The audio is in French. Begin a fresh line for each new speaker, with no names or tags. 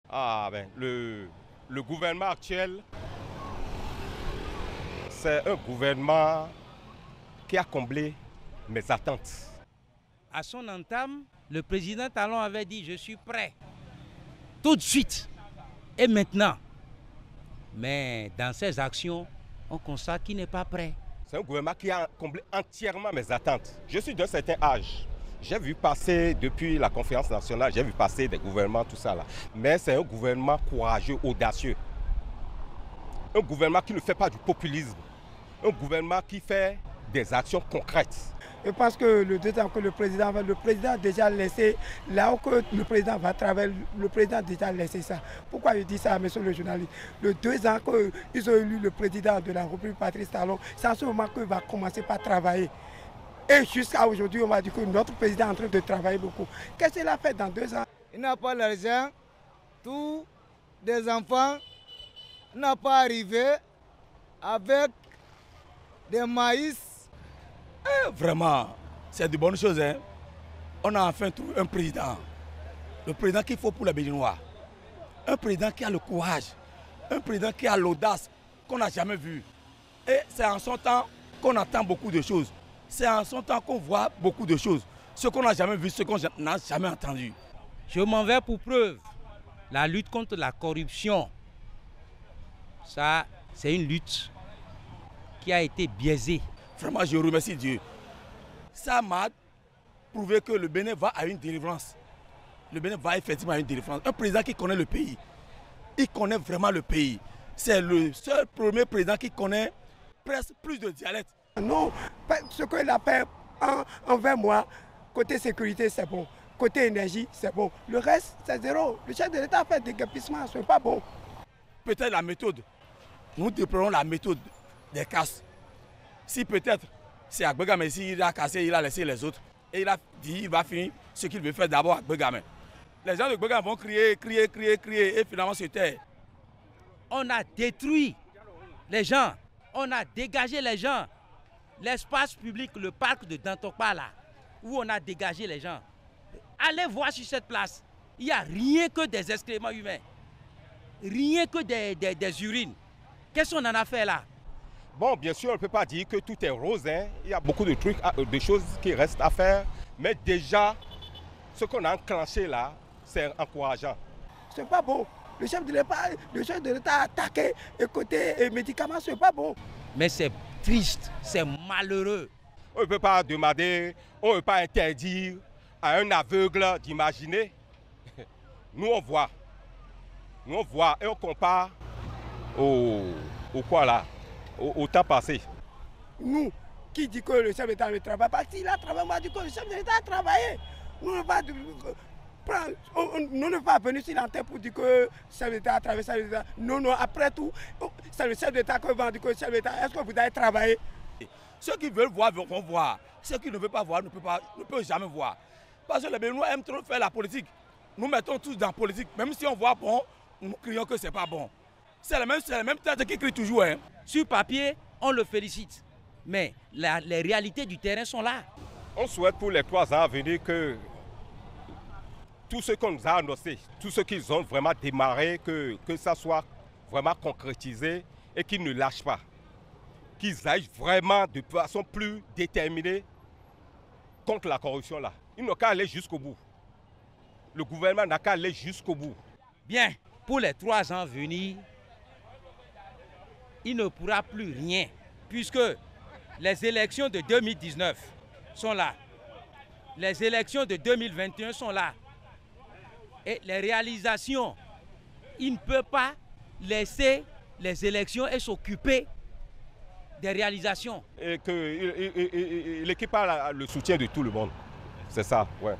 Ah ben, le gouvernement actuel, c'est un gouvernement qui a comblé mes attentes.
À son entame, le président Talon avait dit « Je suis prêt ». Tout de suite et maintenant. Mais dans ses actions, on constate qu'il n'est pas prêt.
C'est un gouvernement qui a comblé entièrement mes attentes. Je suis d'un certain âge. J'ai vu passer, depuis la conférence nationale, j'ai vu passer des gouvernements, tout ça là. Mais c'est un gouvernement courageux, audacieux. Un gouvernement qui ne fait pas du populisme. Un gouvernement qui fait des actions concrètes.
Je pense que le 2 ans que le président a déjà laissé, là où que le président va travailler, le président a déjà laissé ça. Pourquoi je dis ça, monsieur le journaliste? Le 2 ans qu'ils ont élu le président de la République, Patrice Talon, c'est à ce moment qu'il va commencer par travailler. Et jusqu'à aujourd'hui, on va dire que notre président est en train de travailler beaucoup. Qu'est-ce qu'il a fait dans 2 ans?
Il n'a pas l'argent, tous des enfants n'ont pas arrivé avec des maïs.
Vraiment, c'est de bonnes choses. Hein. On a enfin trouvé un président. Le président qu'il faut pour les Béninois. Un président qui a le courage. Un président qui a l'audace qu'on n'a jamais vu. Et c'est en son temps qu'on entend beaucoup de choses. C'est en son temps qu'on voit beaucoup de choses. Ce qu'on n'a jamais vu, ce qu'on n'a jamais entendu.
Je m'en vais pour preuve. La lutte contre la corruption, ça, c'est une lutte qui a été biaisée.
Vraiment, je remercie Dieu. Ça m'a prouvé que le Bénin va à une délivrance. Le Bénin va effectivement à une délivrance. Un président qui connaît le pays. Il connaît vraiment le pays. C'est le seul premier président qui connaît presque plus de dialectes.
Non, ce qu'il a fait en 20 mois, côté sécurité, c'est bon. Côté énergie, c'est bon. Le reste, c'est zéro. Le chef de l'État a fait des guépissements, ce n'est pas bon.
Peut-être la méthode. Nous déplorons la méthode des casses. Si peut-être c'est Agbegame, ici, il a cassé, il a laissé les autres. Et il a dit qu'il va finir ce qu'il veut faire d'abord à Agbegame. Les gens de Agbegame vont crier, crier, crier, crier et finalement se taire.
On a détruit les gens. On a dégagé les gens. L'espace public, le parc de Dantokpa là, où on a dégagé les gens. Allez voir sur cette place. Il n'y a rien que des excréments humains. Rien que des urines. Qu'est-ce qu'on en a fait là?
Bon, bien sûr, on ne peut pas dire que tout est rose. Hein. Il y a beaucoup de trucs, de choses qui restent à faire. Mais déjà, ce qu'on a enclenché là, c'est encourageant.
Ce n'est pas bon. Le chef de l'État a attaqué et côté médicaments, ce n'est pas bon.
Mais c'est triste, c'est malheureux.
On ne peut pas demander, on ne peut pas interdire à un aveugle d'imaginer. Nous, on voit. Nous, on voit et on compare au quoi là? Au temps passé.
Nous, qui dit que le chef d'État ne travaille pas, s'il a travaillé, on va dire que le chef d'État a travaillé. Nous ne sommes pas venus sur l'antenne pour dire que le chef d'État a travaillé. Non, non, après tout, c'est le chef d'État qui va dire que le chef d'État, est-ce que vous avez travaillé?
Ceux qui veulent voir vont voir. Ceux qui ne veulent pas voir ne peuvent jamais voir. Parce que les Béninois aiment trop faire la politique. Nous mettons tous dans la politique. Même si on voit bon, nous crions que ce n'est pas bon. C'est la même tête qui crie toujours. Hein.
Sur papier, on le félicite. Mais les réalités du terrain sont là.
On souhaite pour les 3 ans à venir que tout ce qu'on nous a annoncé, tout ce qu'ils ont vraiment démarré, que ça soit vraiment concrétisé et qu'ils ne lâchent pas. Qu'ils aillent vraiment de façon plus déterminée contre la corruption là. Ils n'ont qu'à aller jusqu'au bout. Le gouvernement n'a qu'à aller jusqu'au bout.
Bien, pour les 3 ans à venir, il ne pourra plus rien, puisque les élections de 2019 sont là. Les élections de 2021 sont là. Et les réalisations, il ne peut pas laisser les élections et s'occuper des réalisations.
Et que l'équipe a le soutien de tout le monde. C'est ça, ouais.